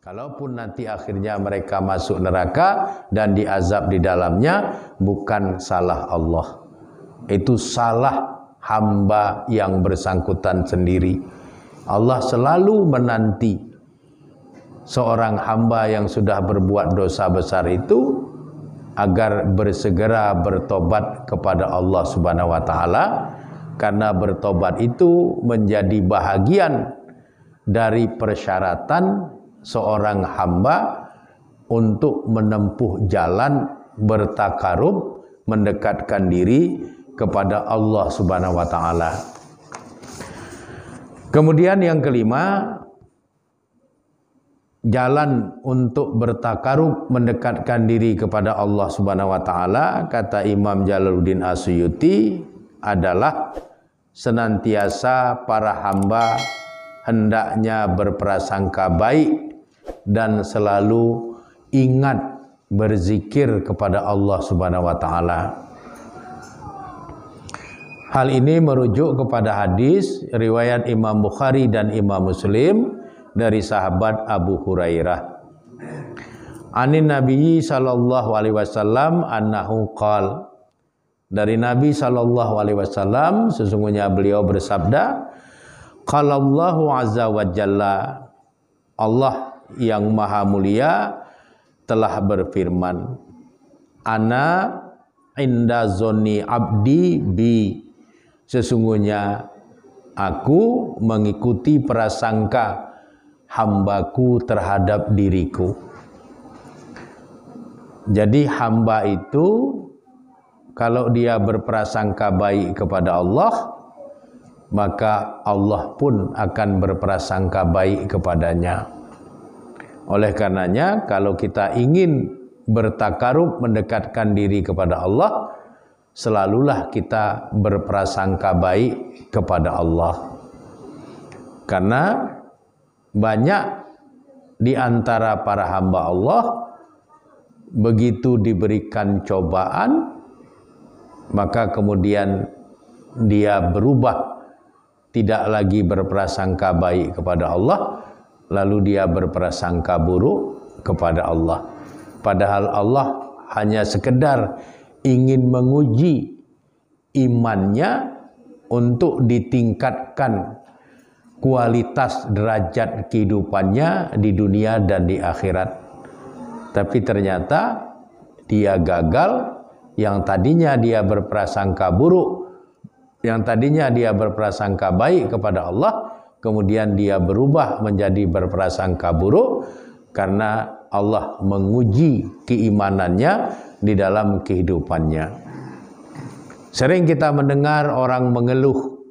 Kalaupun nanti akhirnya mereka masuk neraka dan diazab di dalamnya, bukan salah Allah. Itu salah hamba yang bersangkutan sendiri. Allah selalu menanti seorang hamba yang sudah berbuat dosa besar itu agar bersegera bertobat kepada Allah Subhanahu wa taala, karena bertobat itu menjadi bahagian dari persyaratan seorang hamba untuk menempuh jalan bertakarub, mendekatkan diri kepada Allah Subhanahu wa taala. Kemudian yang kelima, jalan untuk bertakarub, mendekatkan diri kepada Allah Subhanahu wa taala, kata Imam Jalaluddin As-Suyuti, adalah senantiasa para hamba hendaknya berprasangka baik dan selalu ingat berzikir kepada Allah Subhanahu wa taala. Hal ini merujuk kepada hadis riwayat Imam Bukhari dan Imam Muslim dari sahabat Abu Hurairah. Anin Nabi sallallahu alaihi wasallam annahu qala, dari Nabi sallallahu alaihi wasallam sesungguhnya beliau bersabda, qala Allahu azza wa jalla, Allah yang maha mulia telah berfirman, ana inda zonni abdi bi, sesungguhnya aku mengikuti prasangka hambaku terhadap diriku. Jadi hamba itu kalau dia berprasangka baik kepada Allah, maka Allah pun akan berprasangka baik kepadanya. Oleh karenanya kalau kita ingin bertakarub, mendekatkan diri kepada Allah, selalulah kita berprasangka baik kepada Allah. Karena banyak di antara para hamba Allah begitu diberikan cobaan, maka kemudian dia berubah, tidak lagi berprasangka baik kepada Allah, lalu dia berprasangka buruk kepada Allah. Padahal Allah hanya sekedar ingin menguji imannya untuk ditingkatkan kualitas derajat kehidupannya di dunia dan di akhirat. Tapi ternyata dia gagal, yang tadinya dia berprasangka buruk, yang tadinya dia berprasangka baik kepada Allah, kemudian dia berubah menjadi berprasangka buruk karena Allah menguji keimanannya di dalam kehidupannya. Sering kita mendengar orang mengeluh,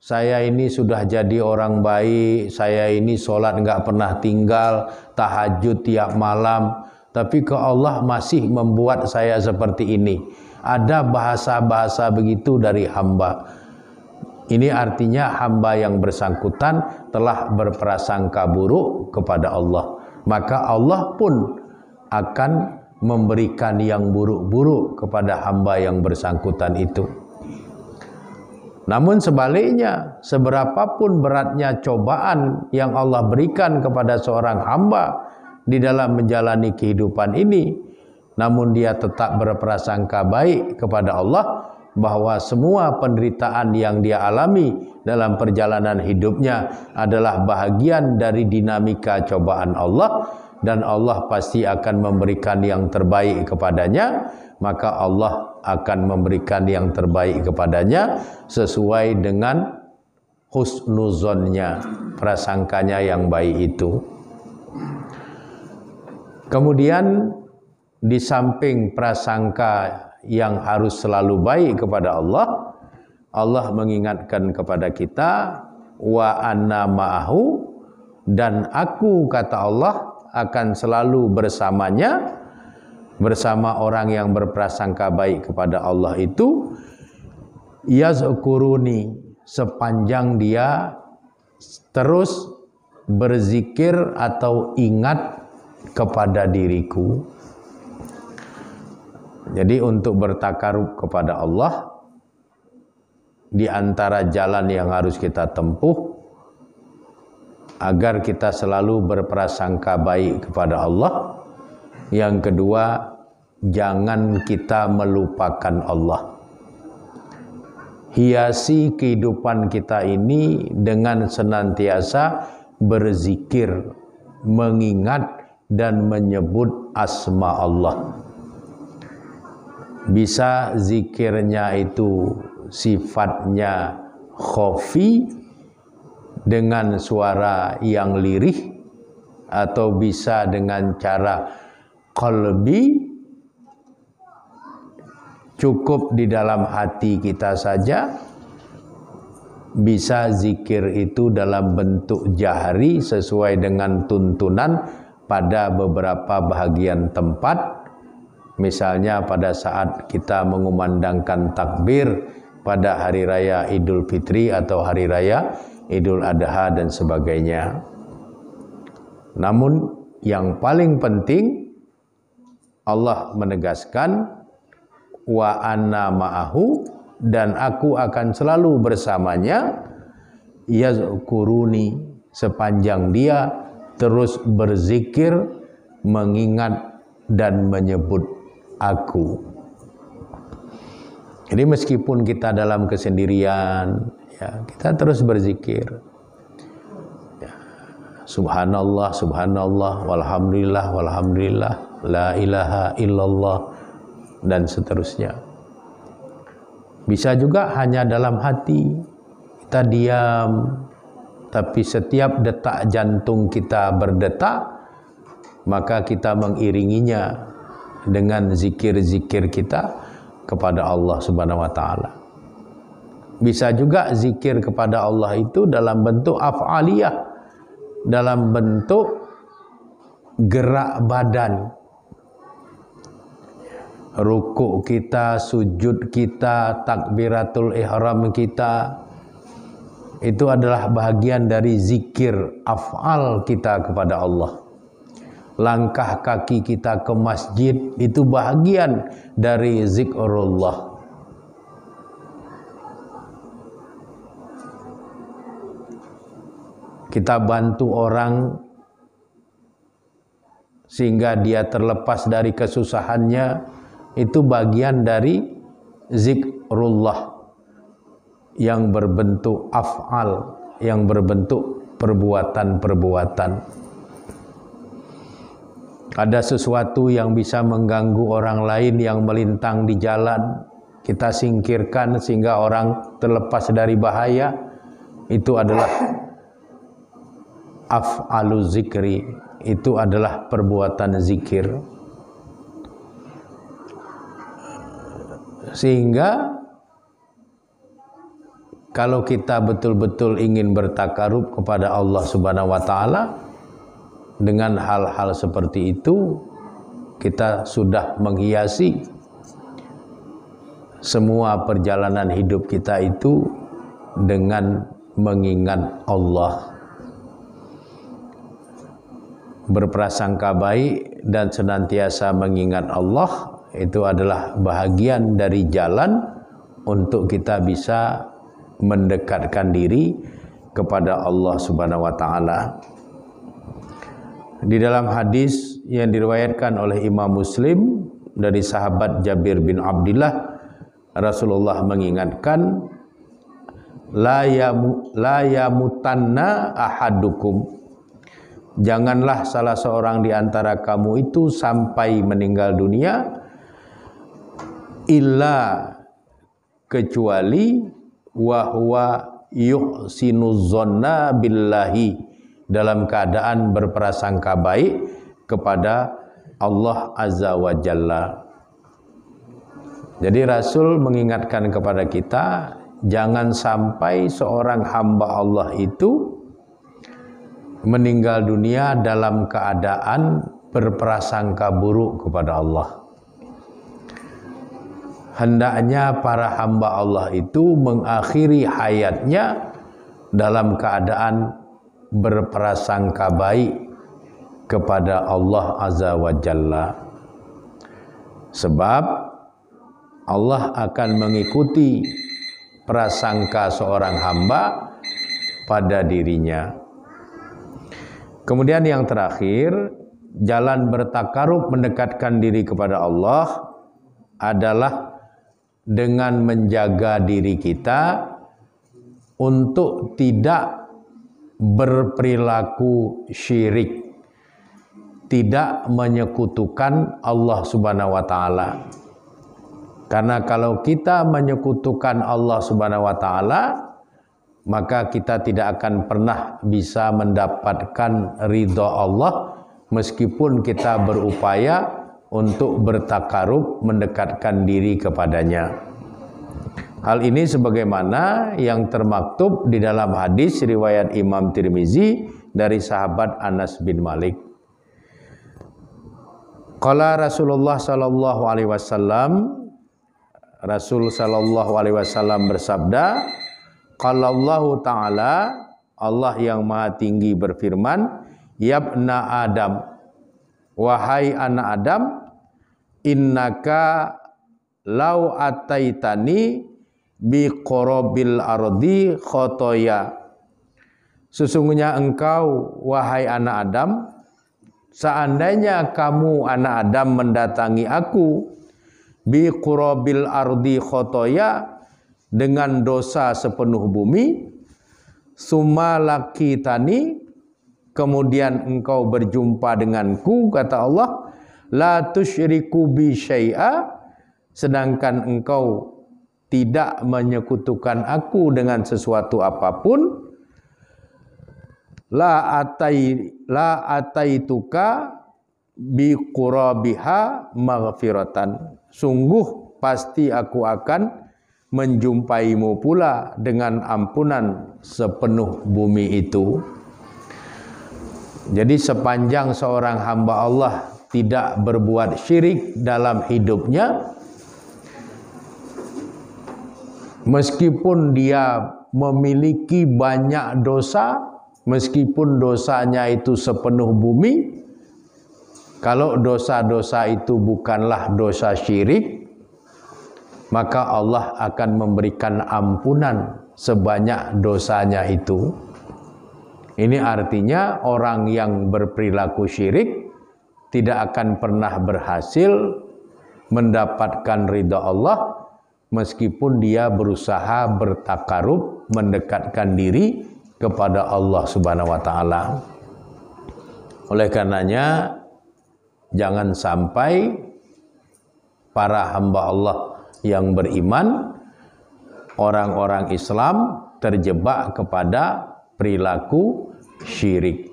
saya ini sudah jadi orang baik, saya ini sholat nggak pernah tinggal, tahajud tiap malam, tapi ke Allah masih membuat saya seperti ini. Ada bahasa-bahasa begitu dari hamba. Ini artinya hamba yang bersangkutan telah berprasangka buruk kepada Allah. Maka Allah pun akan memberikan yang buruk-buruk kepada hamba yang bersangkutan itu. Namun sebaliknya, seberapapun beratnya cobaan yang Allah berikan kepada seorang hamba di dalam menjalani kehidupan ini, namun dia tetap berprasangka baik kepada Allah, bahwa semua penderitaan yang dia alami dalam perjalanan hidupnya adalah bahagian dari dinamika cobaan Allah, dan Allah pasti akan memberikan yang terbaik kepadanya, maka Allah akan memberikan yang terbaik kepadanya sesuai dengan husnuzonnya, prasangkanya yang baik itu. Kemudian di samping prasangka yang harus selalu baik kepada Allah, Allah mengingatkan kepada kita, wa anna ma'ahu, dan aku, kata Allah, akan selalu bersamanya, bersama orang yang berprasangka baik kepada Allah itu, yazkuruni, sepanjang dia terus berzikir atau ingat kepada diriku. Jadi untuk bertakarub kepada Allah, di antara jalan yang harus kita tempuh agar kita selalu berprasangka baik kepada Allah. Yang kedua, jangan kita melupakan Allah. Hiasi kehidupan kita ini dengan senantiasa berzikir, mengingat dan menyebut asma Allah. Bisa zikirnya itu sifatnya khafi dengan suara yang lirih, atau bisa dengan cara qalbi, cukup di dalam hati kita saja. Bisa zikir itu dalam bentuk jahri sesuai dengan tuntunan pada beberapa bahagian tempat. Misalnya pada saat kita mengumandangkan takbir pada hari raya Idul Fitri atau hari raya Idul Adha dan sebagainya. Namun yang paling penting, Allah menegaskan wa anna ma'ahu, dan aku akan selalu bersamanya, yazkuruni, sepanjang dia terus berzikir, mengingat dan menyebut aku. Jadi meskipun kita dalam kesendirian, ya, kita terus berzikir. Ya, subhanallah, subhanallah, walhamdulillah, walhamdulillah, la ilaha illallah, dan seterusnya. Bisa juga hanya dalam hati, kita diam, tapi setiap detak jantung kita berdetak, maka kita mengiringinya dengan zikir-zikir kita kepada Allah Subhanahu wa taala. Bisa juga zikir kepada Allah itu dalam bentuk af'aliyah, dalam bentuk gerak badan. Rukuk kita, sujud kita, takbiratul ihram kita, itu adalah bahagian dari zikir af'al kita kepada Allah. Langkah kaki kita ke masjid itu bahagian dari zikrullah. Kita bantu orang sehingga dia terlepas dari kesusahannya, itu bagian dari zikrullah yang berbentuk af'al, yang berbentuk perbuatan-perbuatan. Ada sesuatu yang bisa mengganggu orang lain yang melintang di jalan, kita singkirkan sehingga orang terlepas dari bahaya. Itu adalah af'alu zikri, itu adalah perbuatan zikir. Sehingga kalau kita betul-betul ingin bertakarub kepada Allah Subhanahu wa taala dengan hal-hal seperti itu, kita sudah menghiasi semua perjalanan hidup kita itu dengan mengingat Allah. Berprasangka baik dan senantiasa mengingat Allah, itu adalah bahagian dari jalan untuk kita bisa mendekatkan diri kepada Allah Subhanahu wa taala. Di dalam hadis yang diriwayatkan oleh Imam Muslim dari sahabat Jabir bin Abdullah, Rasulullah mengingatkan, la yamutanna ahadukum, janganlah salah seorang di antara kamu itu sampai meninggal dunia, illa, kecuali wa huwa yuhsinu dzanna billahi, dalam keadaan berprasangka baik kepada Allah Azza wa Jalla. Jadi Rasul mengingatkan kepada kita, jangan sampai seorang hamba Allah itu meninggal dunia dalam keadaan berprasangka buruk kepada Allah. Hendaknya para hamba Allah itu mengakhiri hayatnya dalam keadaan berprasangka baik kepada Allah Azza wa Jalla. Sebab Allah akan mengikuti prasangka seorang hamba pada dirinya. Kemudian yang terakhir, jalan bertakarub mendekatkan diri kepada Allah adalah dengan menjaga diri kita untuk tidak berperilaku syirik, tidak menyekutukan Allah Subhanahu wa taala. Karena kalau kita menyekutukan Allah Subhanahu wa taala, maka kita tidak akan pernah bisa mendapatkan ridha Allah meskipun kita berupaya untuk bertakarub mendekatkan diri kepadanya. Hal ini sebagaimana yang termaktub di dalam hadis riwayat Imam Tirmizi dari sahabat Anas bin Malik. Qala Rasulullah sallallahu alaihi wasallam, Rasul sallallahu alaihi wasallam bersabda, qala Allah taala, Allah yang Maha Tinggi berfirman, yabna Adam, wahai anak Adam, innaka lau ataitani bi qorobil ardi khotoya. Sesungguhnya engkau, wahai anak Adam, seandainya kamu anak Adam mendatangi aku bi qorobil ardi khotoya, dengan dosa sepenuh bumi, summa lakitani, kemudian engkau berjumpa denganku, kata Allah, la tusyriku bi syai'a, sedangkan engkau tidak menyekutukan aku dengan sesuatu apapun, la ataituka bi qurabiha maghfiratan, sungguh pasti aku akan menjumpaimu pula dengan ampunan sepenuh bumi itu. Jadi sepanjang seorang hamba Allah tidak berbuat syirik dalam hidupnya, meskipun dia memiliki banyak dosa, meskipun dosanya itu sepenuh bumi, kalau dosa-dosa itu bukanlah dosa syirik, maka Allah akan memberikan ampunan sebanyak dosanya itu. Ini artinya orang yang berperilaku syirik tidak akan pernah berhasil mendapatkan ridha Allah meskipun dia berusaha bertakarub mendekatkan diri kepada Allah Subhanahu wa taala. Oleh karenanya jangan sampai para hamba Allah yang beriman, orang-orang Islam terjebak kepada perilaku syirik.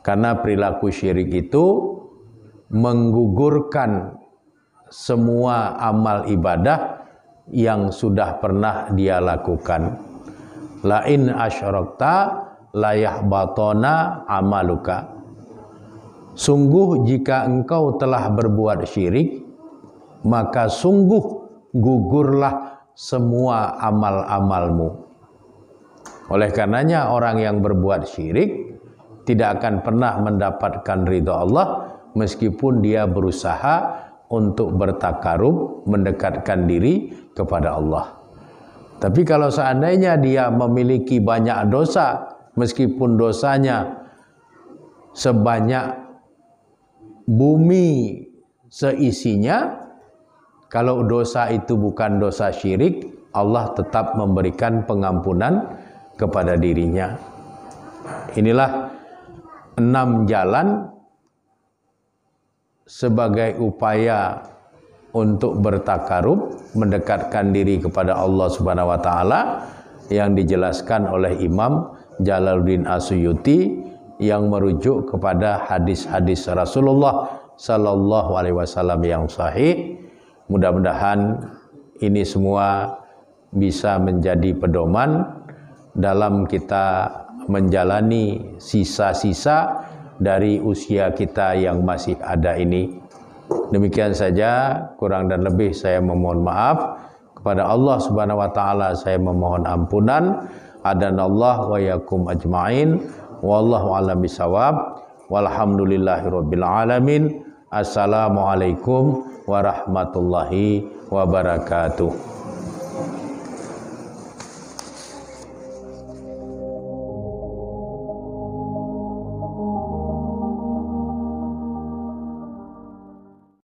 Karena perilaku syirik itu menggugurkan semua amal ibadah yang sudah pernah dia lakukan. La in asyrakta la yahbatona amaluka. Sungguh jika engkau telah berbuat syirik, maka sungguh gugurlah semua amal-amalmu. Oleh karenanya orang yang berbuat syirik tidak akan pernah mendapatkan ridha Allah meskipun dia berusaha untuk bertakarub mendekatkan diri kepada Allah. Tapi kalau seandainya dia memiliki banyak dosa, meskipun dosanya sebanyak bumi seisinya, kalau dosa itu bukan dosa syirik, Allah tetap memberikan pengampunan kepada dirinya. Inilah 6 jalan sebagai upaya untuk bertakarub, mendekatkan diri kepada Allah Subhanahu wa taala yang dijelaskan oleh Imam Jalaluddin As-Suyuti yang merujuk kepada hadis-hadis Rasulullah sallallahu alaihi wasallam yang sahih. Mudah-mudahan ini semua bisa menjadi pedoman dalam kita menjalani sisa-sisa dari usia kita yang masih ada ini. Demikian saja, kurang dan lebih saya memohon maaf. Kepada Allah Subhanahu wa taala saya memohon ampunan. Adanallah wa yakum ajmain. Wallahu a'lam bishawab. Walhamdulillahirabbil alamin. Assalamualaikum warahmatullahi wabarakatuh.